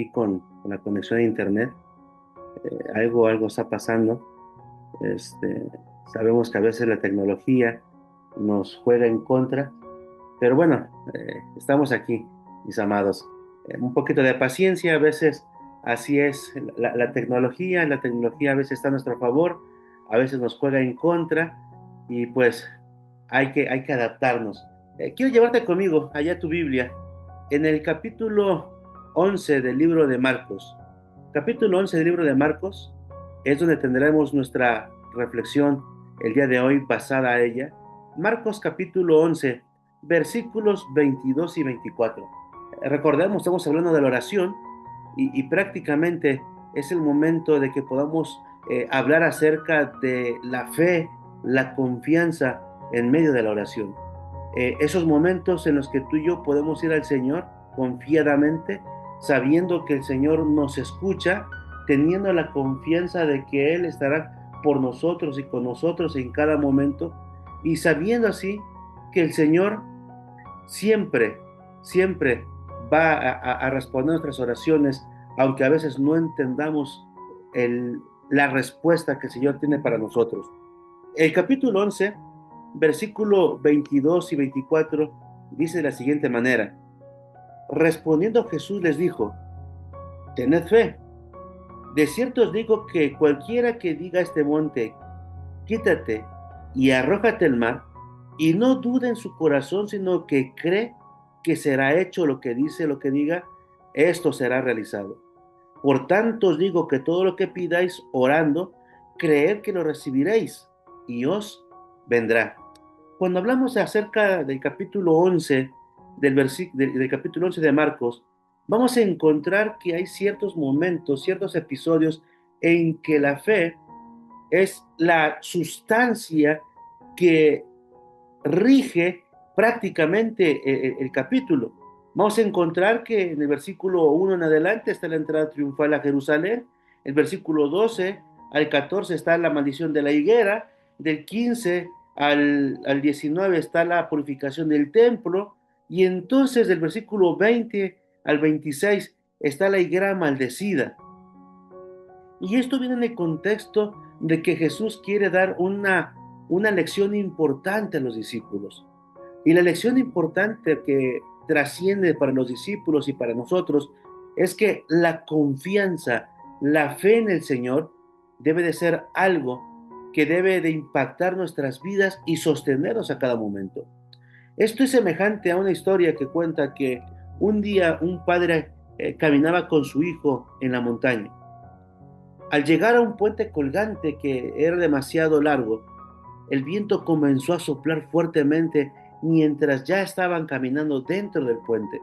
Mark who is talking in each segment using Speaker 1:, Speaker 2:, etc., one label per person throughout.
Speaker 1: aquí con la conexión a internet. Algo está pasando. Este, Sabemos que a veces la tecnología nos juega en contra, pero bueno, estamos aquí, mis amados. Un poquito de paciencia, a veces así es la tecnología a veces está a nuestro favor, a veces nos juega en contra y pues hay que adaptarnos. Quiero llevarte conmigo allá a tu Biblia, en el capítulo 11 del libro de Marcos. Capítulo 11 del libro de Marcos es donde tendremos nuestra reflexión el día de hoy basada a ella. Marcos capítulo 11, versículos 22 y 24. Recordemos, estamos hablando de la oración y prácticamente es el momento de que podamos hablar acerca de la fe, la confianza en medio de la oración. Esos momentos en los que tú y yo podemos ir al Señor confiadamente, sabiendo que el Señor nos escucha, teniendo la confianza de que Él estará por nosotros y con nosotros en cada momento, y sabiendo así que el Señor siempre, siempre va a responder nuestras oraciones, aunque a veces no entendamos la respuesta que el Señor tiene para nosotros. El capítulo 11, versículo 22 y 24, dice de la siguiente manera: respondiendo Jesús les dijo, tened fe. De cierto os digo que cualquiera que diga a este monte, quítate y arrójate al mar, y no dude en su corazón, sino que cree que será hecho lo que dice, lo que diga, esto será realizado. Por tanto os digo que todo lo que pidáis orando, creed que lo recibiréis y os vendrá. Cuando hablamos acerca del capítulo 11, del capítulo 11 de Marcos, vamos a encontrar que hay ciertos momentos, ciertos episodios en que la fe es la sustancia que rige prácticamente el capítulo. Vamos a encontrar que en el versículo 1 en adelante está la entrada triunfal a Jerusalén, el versículo 12 al 14 está la maldición de la higuera, del 15 al 19 está la purificación del templo, y entonces del versículo 20 al 26 está la higuera maldecida. Y esto viene en el contexto de que Jesús quiere dar una lección importante a los discípulos. Y la lección importante que trasciende para los discípulos y para nosotros es que la confianza, la fe en el Señor debe de ser algo que debe de impactar nuestras vidas y sostenernos a cada momento. Esto es semejante a una historia que cuenta que un día un padre caminaba con su hijo en la montaña. Al llegar a un puente colgante que era demasiado largo, el viento comenzó a soplar fuertemente mientras ya estaban caminando dentro del puente.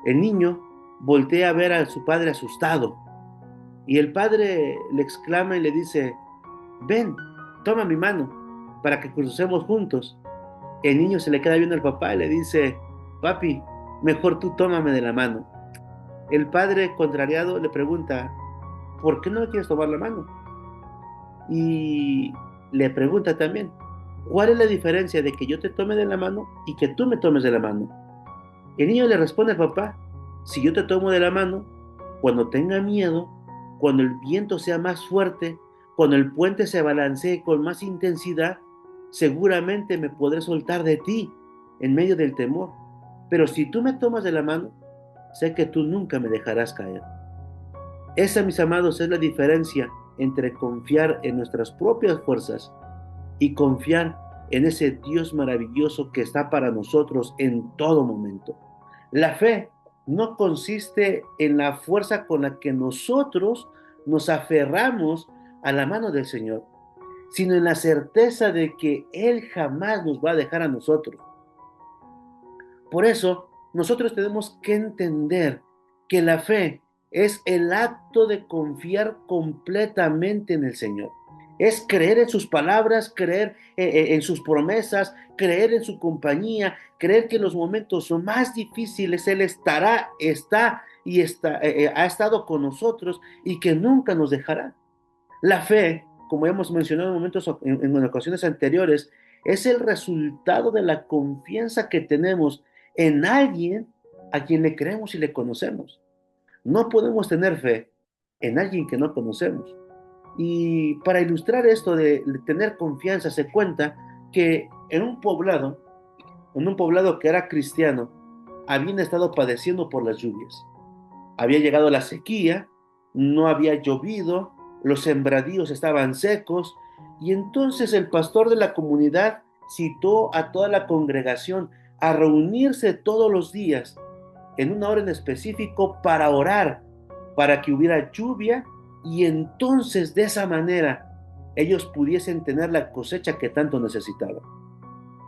Speaker 1: El niño voltea a ver a su padre asustado y el padre le exclama y le dice, ven, toma mi mano para que crucemos juntos. El niño se le queda viendo al papá y le dice, papi, mejor tú tómame de la mano. El padre contrariado le pregunta, ¿por qué no me quieres tomar la mano? Y le pregunta también, ¿cuál es la diferencia de que yo te tome de la mano y que tú me tomes de la mano? El niño le responde al papá, si yo te tomo de la mano, cuando tenga miedo, cuando el viento sea más fuerte, cuando el puente se balancee con más intensidad, seguramente me podré soltar de ti en medio del temor. Pero si tú me tomas de la mano, sé que tú nunca me dejarás caer. Esa, mis amados, es la diferencia entre confiar en nuestras propias fuerzas y confiar en ese Dios maravilloso que está para nosotros en todo momento. La fe no consiste en la fuerza con la que nosotros nos aferramos a la mano del Señor, sino en la certeza de que Él jamás nos va a dejar a nosotros. Por eso, nosotros tenemos que entender que la fe es el acto de confiar completamente en el Señor. Es creer en sus palabras, creer en sus promesas, creer en su compañía, creer que en los momentos más difíciles Él ha estado con nosotros y que nunca nos dejará. La fe, como hemos mencionado en ocasiones anteriores, es el resultado de la confianza que tenemos en alguien a quien le creemos y le conocemos. No podemos tener fe en alguien que no conocemos. Y para ilustrar esto de tener confianza, se cuenta que en un poblado que era cristiano, habían estado padeciendo por las lluvias. Había llegado la sequía, no había llovido, los sembradíos estaban secos, y entonces el pastor de la comunidad citó a toda la congregación a reunirse todos los días en una hora en específico para orar, para que hubiera lluvia y entonces de esa manera ellos pudiesen tener la cosecha que tanto necesitaban.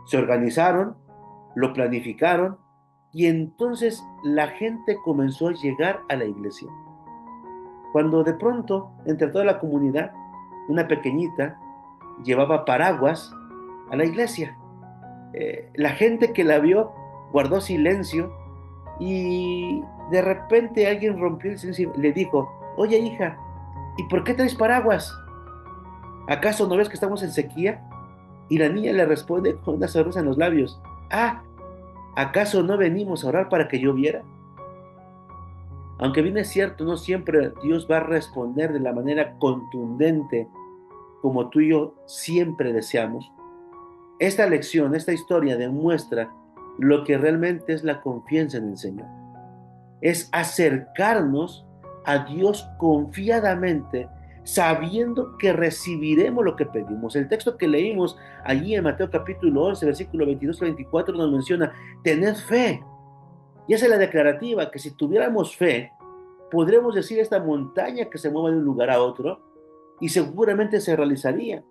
Speaker 1: Se organizaron, lo planificaron y entonces la gente comenzó a llegar a la iglesia. Cuando de pronto, entre toda la comunidad, una pequeñita llevaba paraguas a la iglesia. La gente que la vio guardó silencio y de repente alguien rompió el silencio y le dijo: oye, hija, ¿y por qué traes paraguas? ¿Acaso no ves que estamos en sequía? Y la niña le responde con una sonrisa en los labios: ah, ¿acaso no venimos a orar para que lloviera? Aunque bien es cierto, no siempre Dios va a responder de la manera contundente como tú y yo siempre deseamos. Esta lección, esta historia demuestra lo que realmente es la confianza en el Señor. Es acercarnos a Dios confiadamente, sabiendo que recibiremos lo que pedimos. El texto que leímos allí en Mateo capítulo 11, versículo 22 y 24 nos menciona: tened fe. Y esa es la declarativa, que si tuviéramos fe, podremos decir a esta montaña que se mueva de un lugar a otro y seguramente se realizaría.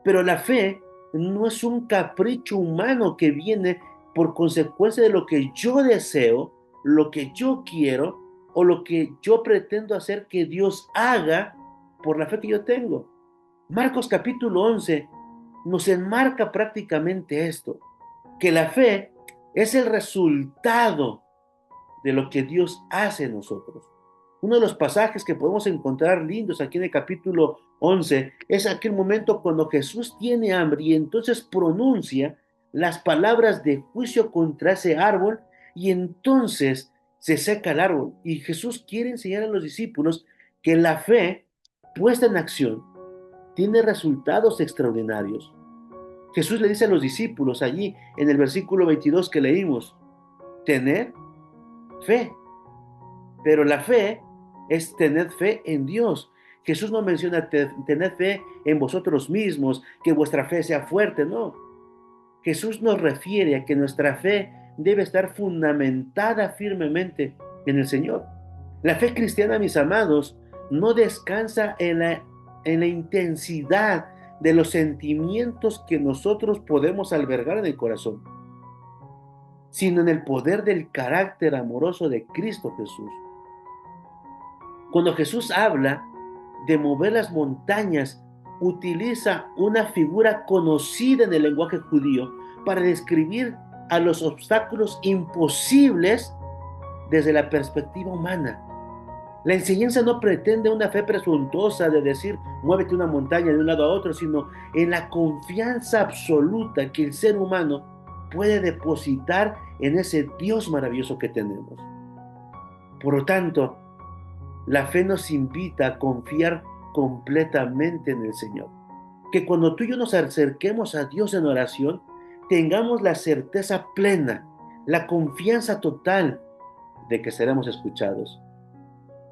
Speaker 1: Pero la fe no es un capricho humano que viene por consecuencia de lo que yo deseo, lo que yo quiero o lo que yo pretendo hacer que Dios haga por la fe que yo tengo. Marcos capítulo 11 nos enmarca prácticamente esto, que la fe es el resultado de lo que Dios hace en nosotros. Uno de los pasajes que podemos encontrar lindos aquí en el capítulo 11 es aquel momento cuando Jesús tiene hambre y entonces pronuncia las palabras de juicio contra ese árbol y entonces se seca el árbol. Y Jesús quiere enseñar a los discípulos que la fe puesta en acción tiene resultados extraordinarios. Jesús le dice a los discípulos allí en el versículo 22 que leímos: tened fe. Pero la fe es tener fe en Dios. Jesús no menciona tener fe en vosotros mismos, que vuestra fe sea fuerte, no. Jesús nos refiere a que nuestra fe debe estar fundamentada firmemente en el Señor. La fe cristiana, mis amados, no descansa en la intensidad de los sentimientos que nosotros podemos albergar en el corazón, sino en el poder del carácter amoroso de Cristo Jesús. Cuando Jesús habla de mover las montañas, utiliza una figura conocida en el lenguaje judío para describir a los obstáculos imposibles desde la perspectiva humana. La enseñanza no pretende una fe presuntuosa de decir muévete una montaña de un lado a otro, sino en la confianza absoluta que el ser humano puede depositar en ese Dios maravilloso que tenemos. Por lo tanto, la fe nos invita a confiar completamente en el Señor. Que cuando tú y yo nos acerquemos a Dios en oración, tengamos la certeza plena, la confianza total de que seremos escuchados.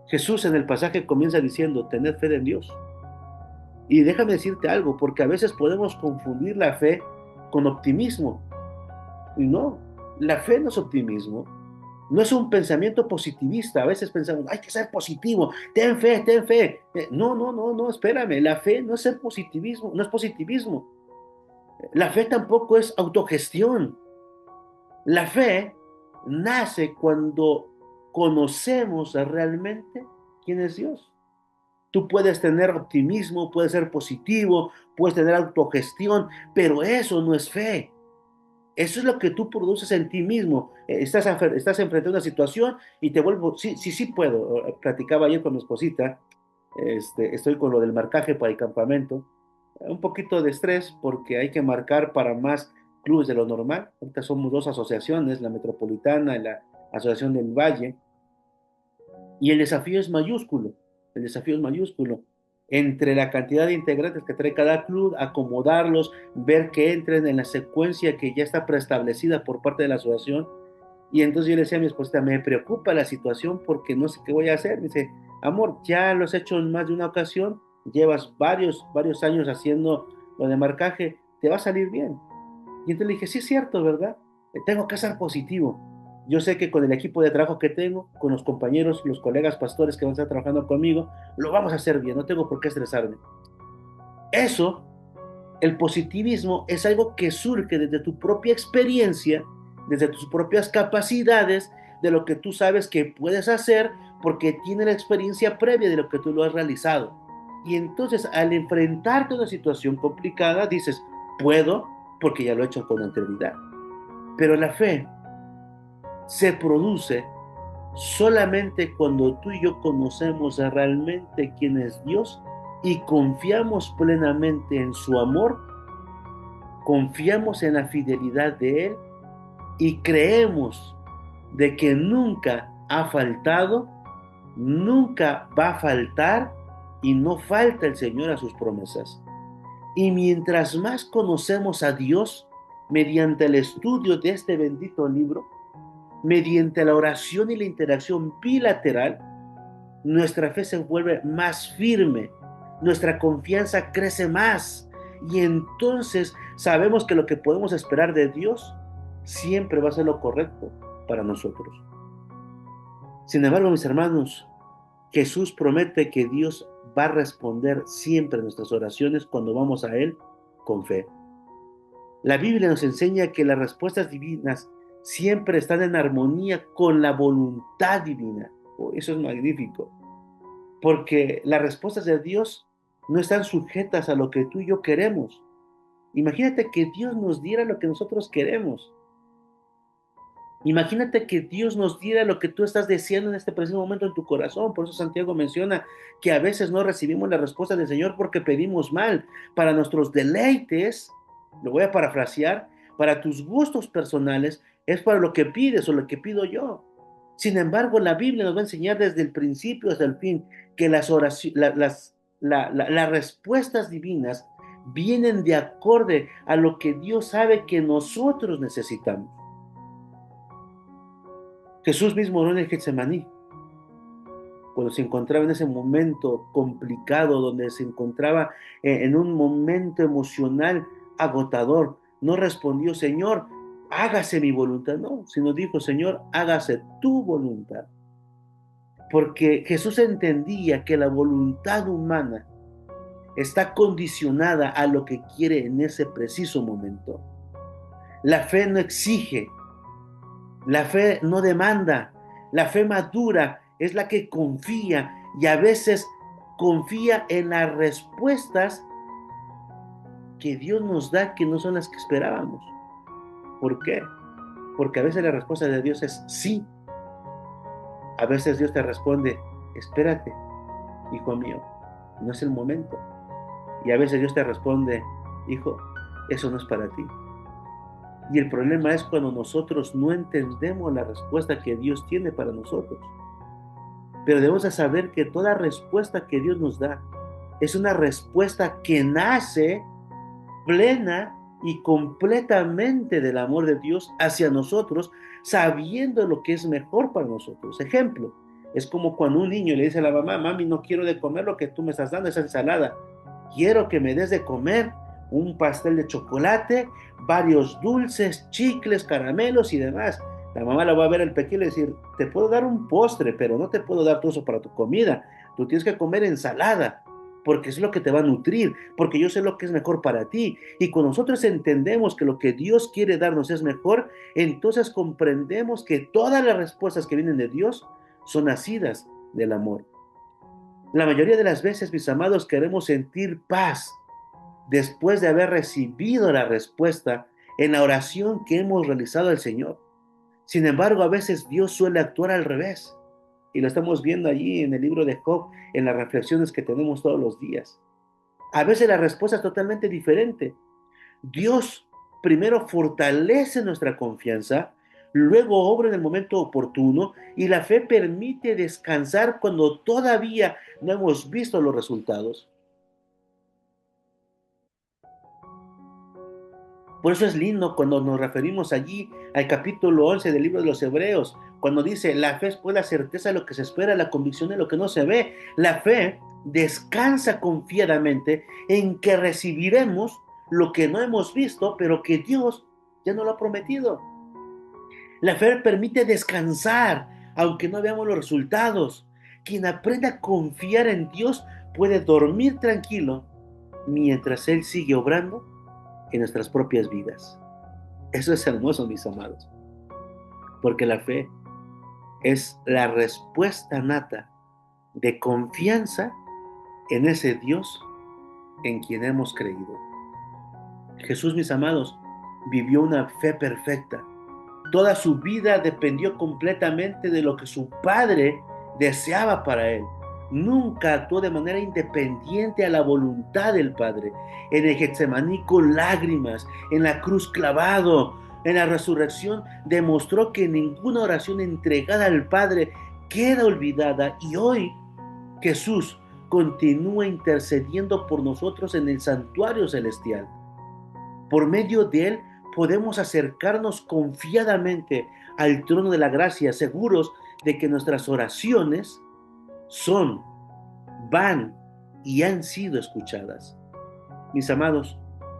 Speaker 1: Jesús en el pasaje comienza diciendo: tened fe en Dios. Y déjame decirte algo, porque a veces podemos confundir la fe con optimismo. Y no, la fe no es optimismo. No es un pensamiento positivista. A veces pensamos: hay que ser positivo, ten fe, ten fe. No, no, no, no, espérame. La fe no es ser positivismo, no es positivismo. La fe tampoco es autogestión. La fe nace cuando conocemos realmente quién es Dios. Tú puedes tener optimismo, puedes ser positivo, puedes tener autogestión, pero eso no es fe. Eso es lo que tú produces en ti mismo. Estás enfrente a una situación y te vuelvo, sí, sí, sí puedo. Platicaba ayer con mi esposita, estoy con lo del marcaje para el campamento. Un poquito de estrés porque hay que marcar para más clubes de lo normal. Ahorita somos dos asociaciones, la Metropolitana y la Asociación del Valle. Y el desafío es mayúsculo, el desafío es mayúsculo. Entre la cantidad de integrantes que trae cada club, acomodarlos, ver que entren en la secuencia que ya está preestablecida por parte de la asociación. Y entonces yo le decía a mi esposa, me preocupa la situación porque no sé qué voy a hacer. Me dice, amor, ya lo has hecho en más de una ocasión, llevas varios años haciendo lo de marcaje, te va a salir bien. Y entonces le dije, sí es cierto, ¿verdad? Tengo que ser positivo. Yo sé que con el equipo de trabajo que tengo, con los compañeros, los colegas pastores que van a estar trabajando conmigo, lo vamos a hacer bien, no tengo por qué estresarme. Eso, el positivismo, es algo que surge desde tu propia experiencia, desde tus propias capacidades, de lo que tú sabes que puedes hacer, porque tiene la experiencia previa de lo que tú lo has realizado. Y entonces, al enfrentarte a una situación complicada, dices, puedo, porque ya lo he hecho con anterioridad. Pero la fe se produce solamente cuando tú y yo conocemos realmente quién es Dios y confiamos plenamente en su amor, confiamos en la fidelidad de Él y creemos de que nunca ha faltado, nunca va a faltar y no falta el Señor a sus promesas. Y mientras más conocemos a Dios mediante el estudio de este bendito libro, mediante la oración y la interacción bilateral, nuestra fe se vuelve más firme, nuestra confianza crece más y entonces sabemos que lo que podemos esperar de Dios siempre va a ser lo correcto para nosotros. Sin embargo, mis hermanos, Jesús promete que Dios va a responder siempre nuestras oraciones cuando vamos a Él con fe. La Biblia nos enseña que las respuestas divinas siempre están en armonía con la voluntad divina. Oh, eso es magnífico, porque las respuestas de Dios no están sujetas a lo que tú y yo queremos. Imagínate que Dios nos diera lo que nosotros queremos. Imagínate que Dios nos diera lo que tú estás deseando en este preciso momento en tu corazón. Por eso Santiago menciona que a veces no recibimos la respuesta del Señor porque pedimos mal. Para nuestros deleites, lo voy a parafrasear, para tus gustos personales, es para lo que pides o lo que pido yo. Sin embargo, la Biblia nos va a enseñar desde el principio hasta el fin que las oraciones, las respuestas divinas vienen de acorde a lo que Dios sabe que nosotros necesitamos. Jesús mismo oró en el Getsemaní, cuando se encontraba en ese momento complicado, donde se encontraba en un momento emocional agotador. No respondió, Señor, hágase mi voluntad, no, sino dijo, Señor, hágase tu voluntad. Porque Jesús entendía que la voluntad humana está condicionada a lo que quiere en ese preciso momento. La fe no exige, la fe no demanda, la fe madura es la que confía y a veces confía en las respuestas que Dios nos da que no son las que esperábamos. ¿Por qué? Porque a veces la respuesta de Dios es sí. A veces Dios te responde, espérate, hijo mío, no es el momento. Y a veces Dios te responde, hijo, eso no es para ti. Y el problema es cuando nosotros no entendemos la respuesta que Dios tiene para nosotros. Pero debemos de saber que toda respuesta que Dios nos da es una respuesta que nace plena y completamente del amor de Dios hacia nosotros, sabiendo lo que es mejor para nosotros. Ejemplo, es como cuando un niño le dice a la mamá, mami, no quiero de comer lo que tú me estás dando, esa ensalada. Quiero que me des de comer un pastel de chocolate, varios dulces, chicles, caramelos y demás. La mamá la va a ver al pequeño y decir, te puedo dar un postre, pero no te puedo dar todo eso para tu comida. Tú tienes que comer ensalada, porque es lo que te va a nutrir, porque yo sé lo que es mejor para ti. Y cuando nosotros entendemos que lo que Dios quiere darnos es mejor, entonces comprendemos que todas las respuestas que vienen de Dios son nacidas del amor. La mayoría de las veces, mis amados, queremos sentir paz después de haber recibido la respuesta en la oración que hemos realizado al Señor. Sin embargo, a veces Dios suele actuar al revés. Y lo estamos viendo allí en el libro de Job, en las reflexiones que tenemos todos los días. A veces la respuesta es totalmente diferente. Dios primero fortalece nuestra confianza, luego obra en el momento oportuno y la fe permite descansar cuando todavía no hemos visto los resultados. Por eso es lindo cuando nos referimos allí al capítulo 11 del libro de los Hebreos, cuando dice, la fe es pues la certeza de lo que se espera, la convicción de lo que no se ve. La fe descansa confiadamente en que recibiremos lo que no hemos visto, pero que Dios ya nos lo ha prometido. La fe permite descansar, aunque no veamos los resultados. Quien aprende a confiar en Dios puede dormir tranquilo mientras Él sigue obrando en nuestras propias vidas. Eso es hermoso, mis amados, porque la fe es la respuesta nata de confianza en ese Dios en quien hemos creído. Jesús, mis amados, vivió una fe perfecta. Toda su vida dependió completamente de lo que su Padre deseaba para él. Nunca actuó de manera independiente a la voluntad del Padre. En el Getsemaní con lágrimas, en la cruz clavado, en la resurrección, demostró que ninguna oración entregada al Padre queda olvidada y hoy Jesús continúa intercediendo por nosotros en el santuario celestial. Por medio de él podemos acercarnos confiadamente al trono de la gracia, seguros de que nuestras oraciones son, van y han sido escuchadas. Mis amados,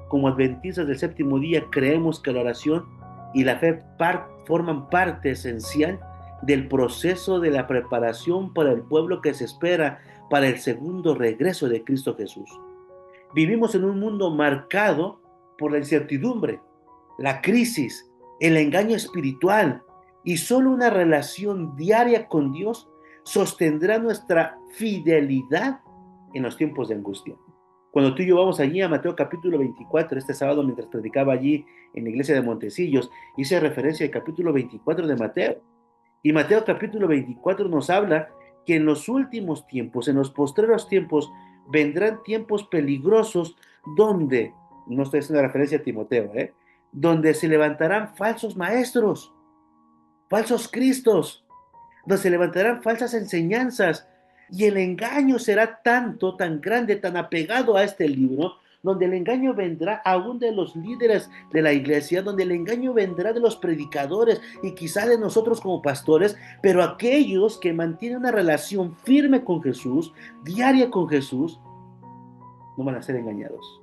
Speaker 1: como adventistas del séptimo día, creemos que la oración y la fe forman parte esencial del proceso de la preparación para el pueblo que se espera para el segundo regreso de Cristo Jesús. Vivimos en un mundo marcado por la incertidumbre, la crisis, el engaño espiritual, y solo una relación diaria con Dios sostendrá nuestra fidelidad en los tiempos de angustia. Cuando tú y yo vamos allí a Mateo capítulo 24, este sábado mientras predicaba allí en la iglesia de Montecillos, hice referencia al capítulo 24 de Mateo. Y Mateo capítulo 24 nos habla que en los últimos tiempos, en los postreros tiempos, vendrán tiempos peligrosos donde, no estoy haciendo referencia a Timoteo, donde se levantarán falsos maestros, falsos cristos, donde se levantarán falsas enseñanzas y el engaño será tanto, tan grande, tan apegado a este libro, donde el engaño vendrá aún de los líderes de la iglesia, donde el engaño vendrá de los predicadores y quizá de nosotros como pastores, pero aquellos que mantienen una relación firme con Jesús, diaria con Jesús, no van a ser engañados.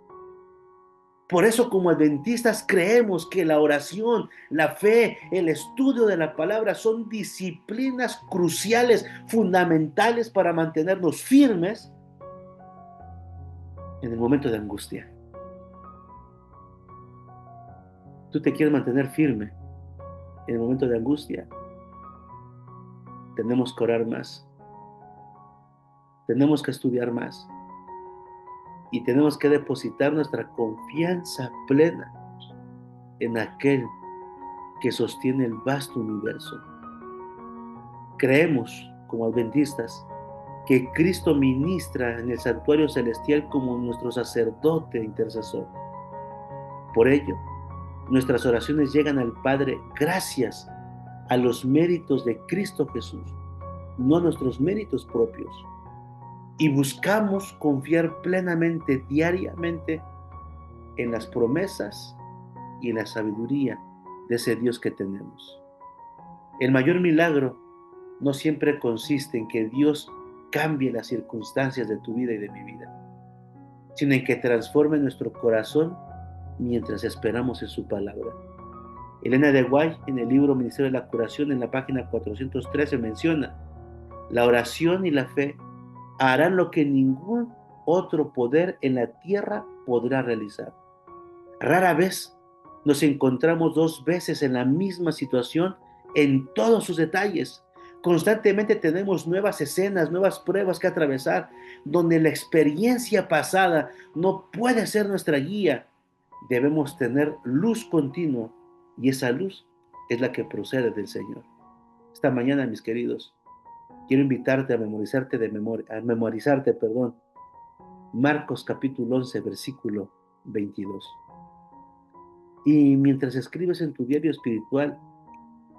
Speaker 1: Por eso como adventistas creemos que la oración, la fe, el estudio de la palabra son disciplinas cruciales, fundamentales para mantenernos firmes en el momento de angustia. Tú te quieres mantener firme en el momento de angustia. Tenemos que orar más. Tenemos que estudiar más. Y tenemos que depositar nuestra confianza plena en aquel que sostiene el vasto universo. Creemos, como adventistas, que Cristo ministra en el santuario celestial como nuestro sacerdote e intercesor. Por ello, nuestras oraciones llegan al Padre gracias a los méritos de Cristo Jesús, no a nuestros méritos propios. Y buscamos confiar plenamente, diariamente, en las promesas y en la sabiduría de ese Dios que tenemos. El mayor milagro no siempre consiste en que Dios cambie las circunstancias de tu vida y de mi vida, sino en que transforme nuestro corazón mientras esperamos en su palabra. Elena de White, en el libro Ministerio de la Curación, en la página 413, menciona: la oración y la fe harán lo que ningún otro poder en la tierra podrá realizar. Rara vez nos encontramos dos veces en la misma situación en todos sus detalles. Constantemente tenemos nuevas escenas, nuevas pruebas que atravesar, donde la experiencia pasada no puede ser nuestra guía. Debemos tener luz continua y esa luz es la que procede del Señor. Esta mañana, mis queridos, quiero invitarte a memorizarte, Marcos capítulo 11, versículo 22. Y mientras escribes en tu diario espiritual,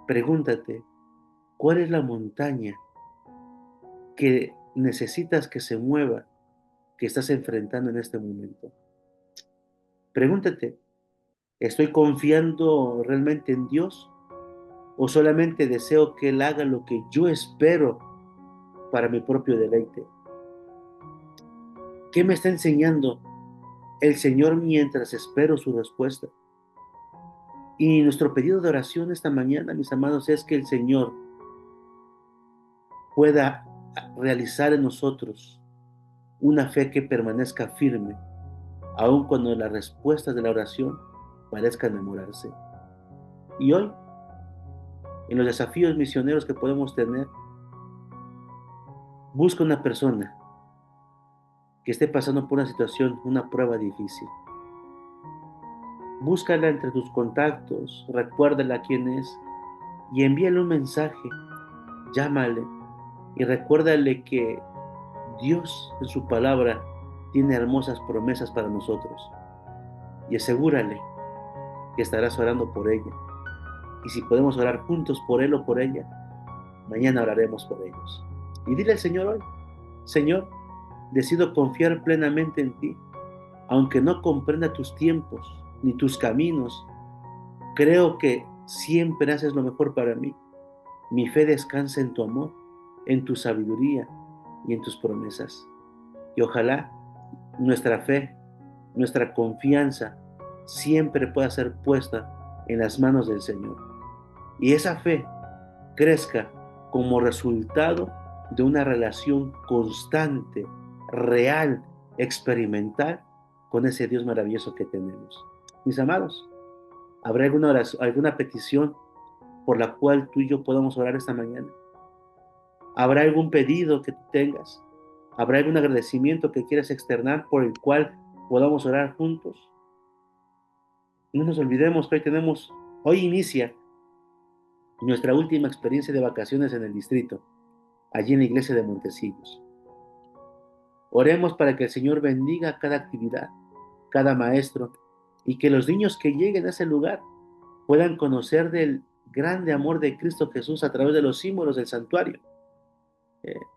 Speaker 1: Pregúntate, ¿cuál es la montaña que necesitas que se mueva, que estás enfrentando en este momento? Pregúntate, ¿estoy confiando realmente en Dios o solamente deseo que Él haga lo que yo espero para mi propio deleite? ¿Qué me está enseñando el Señor mientras espero su respuesta? Y nuestro pedido de oración esta mañana, mis amados, es que el Señor pueda realizar en nosotros una fe que permanezca firme, aun cuando las respuestas de la oración parezcan demorarse. Y hoy, en los desafíos misioneros que podemos tener, busca una persona que esté pasando por una situación, una prueba difícil. Búscala entre tus contactos, recuérdala quién es y envíale un mensaje, llámale y recuérdale que Dios en su palabra tiene hermosas promesas para nosotros y asegúrale que estarás orando por ella. Y si podemos orar juntos por él o por ella, mañana oraremos por ellos. Y dile al Señor hoy, Señor, decido confiar plenamente en ti, aunque no comprenda tus tiempos ni tus caminos. Creo que siempre haces lo mejor para mí. Mi fe descansa en tu amor, en tu sabiduría y en tus promesas. Y ojalá nuestra fe, nuestra confianza siempre pueda ser puesta en las manos del Señor. Y esa fe crezca como resultado de una relación constante, real, experimental con ese Dios maravilloso que tenemos. Mis amados, ¿habrá alguna oración, alguna petición por la cual tú y yo podamos orar esta mañana? ¿Habrá algún pedido que tú tengas? ¿Habrá algún agradecimiento que quieras externar por el cual podamos orar juntos? No nos olvidemos que hoy inicia nuestra última experiencia de vacaciones en el distrito, allí en la iglesia de Montecillos. Oremos para que el Señor bendiga cada actividad, cada maestro, y que los niños que lleguen a ese lugar puedan conocer del grande amor de Cristo Jesús a través de los símbolos del santuario.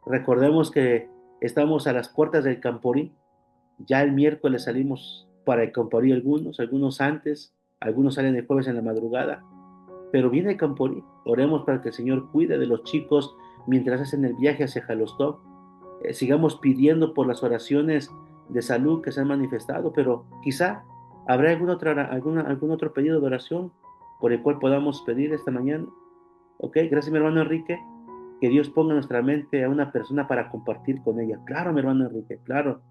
Speaker 1: Recordemos que estamos a las puertas del Camporí. Ya el miércoles salimos para el Camporí algunos antes, algunos salen el jueves en la madrugada, pero viene el Camporí. Oremos para que el Señor cuide de los chicos mientras hacen el viaje hacia Jalostó. Sigamos pidiendo por las oraciones de salud que se han manifestado, pero quizá habrá algún otro pedido de oración por el cual podamos pedir esta mañana. Ok, gracias mi hermano Enrique. Que Dios ponga en nuestra mente a una persona para compartir con ella. Claro, mi hermano Enrique, claro.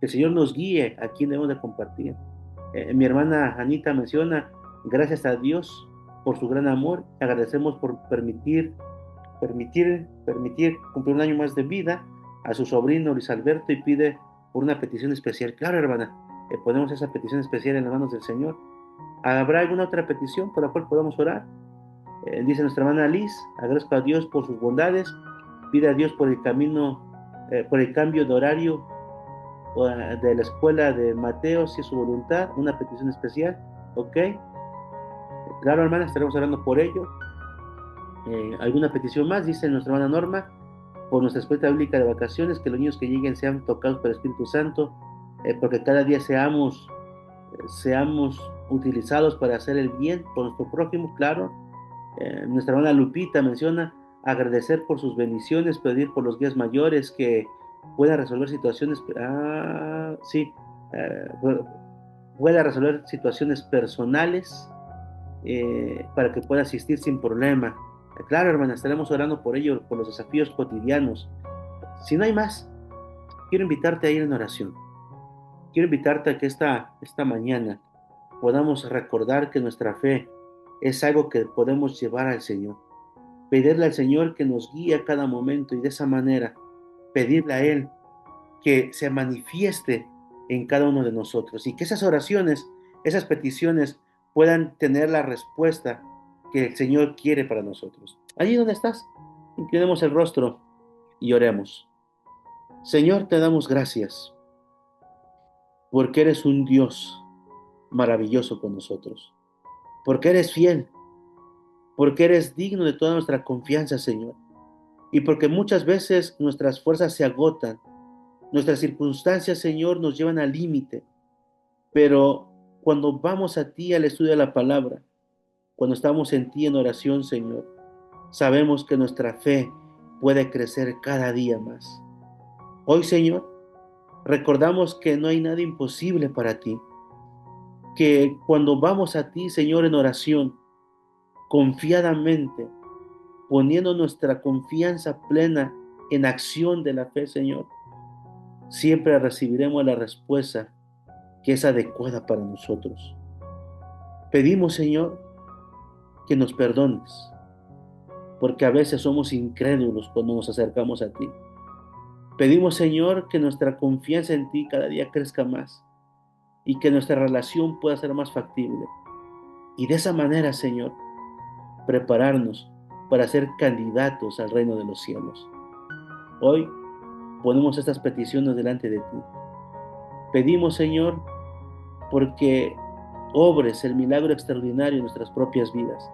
Speaker 1: Que el Señor nos guíe a quién debemos de compartir. Mi hermana Anita menciona, gracias a Dios por su gran amor. Agradecemos por permitir cumplir un año más de vida a su sobrino Luis Alberto y pide por una petición especial. Claro, hermana, ponemos esa petición especial en las manos del Señor. ¿Habrá alguna otra petición por la cual podamos orar? Dice nuestra hermana Liz, agradezco a Dios por sus bondades, pide a Dios por el camino, por el cambio de horario de la escuela de Mateo, si es su voluntad, una petición especial, ¿ok? Claro, hermana, estaremos orando por ello. ¿Alguna petición más? Dice nuestra hermana Norma, por nuestra escuela bíblica de vacaciones, que los niños que lleguen sean tocados por el Espíritu Santo, porque cada día seamos utilizados para hacer el bien por nuestro prójimo, claro. Nuestra hermana Lupita menciona agradecer por sus bendiciones, pedir por los guías mayores que puedan resolver situaciones, sí, eh, pueda resolver situaciones personales para que pueda asistir sin problema. Claro, hermana, estaremos orando por ello, por los desafíos cotidianos. Si no hay más, quiero invitarte a ir en oración. Quiero invitarte a que esta mañana podamos recordar que nuestra fe es algo que podemos llevar al Señor. Pedirle al Señor que nos guíe a cada momento y de esa manera pedirle a Él que se manifieste en cada uno de nosotros y que esas oraciones, esas peticiones puedan tener la respuesta que el Señor quiere para nosotros. Allí donde estás, inclinemos el rostro y oremos. Señor, te damos gracias porque eres un Dios maravilloso con nosotros, porque eres fiel, porque eres digno de toda nuestra confianza, Señor, y porque muchas veces nuestras fuerzas se agotan, nuestras circunstancias, Señor, nos llevan al límite, pero cuando vamos a ti al estudio de la palabra, cuando estamos en ti en oración, Señor, sabemos que nuestra fe puede crecer cada día más. Hoy, Señor, recordamos que no hay nada imposible para ti, que cuando vamos a ti, Señor, en oración, confiadamente, poniendo nuestra confianza plena en acción de la fe, Señor, siempre recibiremos la respuesta que es adecuada para nosotros. Pedimos, Señor, que nos perdones, porque a veces somos incrédulos cuando nos acercamos a ti. Pedimos, Señor, que nuestra confianza en ti cada día crezca más y que nuestra relación pueda ser más factible. Y de esa manera, Señor, prepararnos para ser candidatos al reino de los cielos. Hoy ponemos estas peticiones delante de ti. Pedimos, Señor, porque obres el milagro extraordinario en nuestras propias vidas.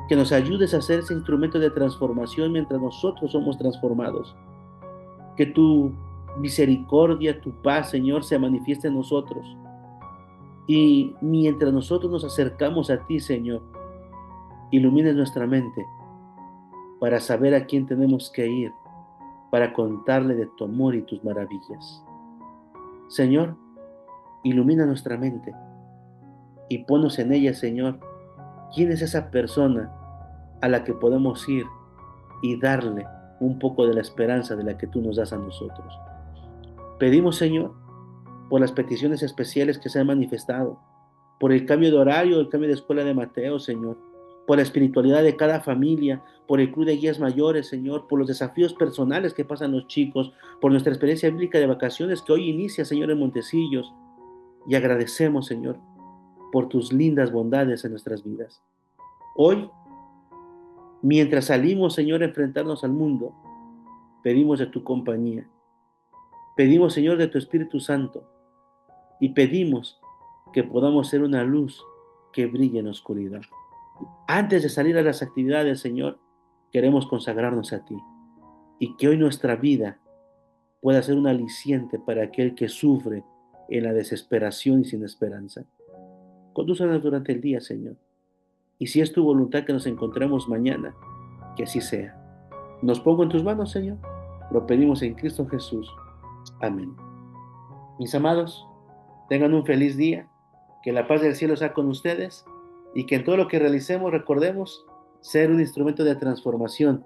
Speaker 1: Que nos ayudes a ser ese instrumento de transformación mientras nosotros somos transformados. Que tu misericordia, tu paz, Señor, se manifieste en nosotros. Y mientras nosotros nos acercamos a ti, Señor, ilumines nuestra mente para saber a quién tenemos que ir, para contarle de tu amor y tus maravillas. Señor, ilumina nuestra mente y ponnos en ella, Señor, quién es esa persona a la que podemos ir y darle un poco de la esperanza de la que tú nos das a nosotros. Pedimos, Señor, por las peticiones especiales que se han manifestado, por el cambio de horario, el cambio de escuela de Mateo, Señor, por la espiritualidad de cada familia, por el club de guías mayores, Señor, por los desafíos personales que pasan los chicos, por nuestra experiencia bíblica de vacaciones que hoy inicia, Señor, en Montecillos. Y agradecemos, Señor, por tus lindas bondades en nuestras vidas. Hoy, mientras salimos, Señor, a enfrentarnos al mundo, pedimos de tu compañía. Pedimos, Señor, de tu Espíritu Santo. Y pedimos que podamos ser una luz que brille en la oscuridad. Antes de salir a las actividades, Señor, queremos consagrarnos a ti. Y que hoy nuestra vida pueda ser un aliciente para aquel que sufre en la desesperación y sin esperanza. Condúcenos durante el día, Señor. Y si es tu voluntad que nos encontremos mañana, que así sea. Nos pongo en tus manos, Señor. Lo pedimos en Cristo Jesús. Amén. Mis amados, tengan un feliz día. Que la paz del cielo sea con ustedes y que en todo lo que realicemos recordemos ser un instrumento de transformación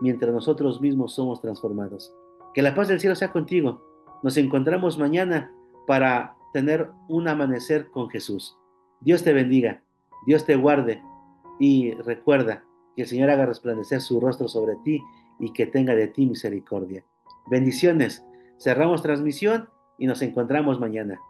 Speaker 1: mientras nosotros mismos somos transformados. Que la paz del cielo sea contigo. Nos encontramos mañana para tener un amanecer con Jesús. Dios te bendiga, Dios te guarde y recuerda que el Señor haga resplandecer su rostro sobre ti y que tenga de ti misericordia. Bendiciones. Cerramos transmisión y nos encontramos mañana.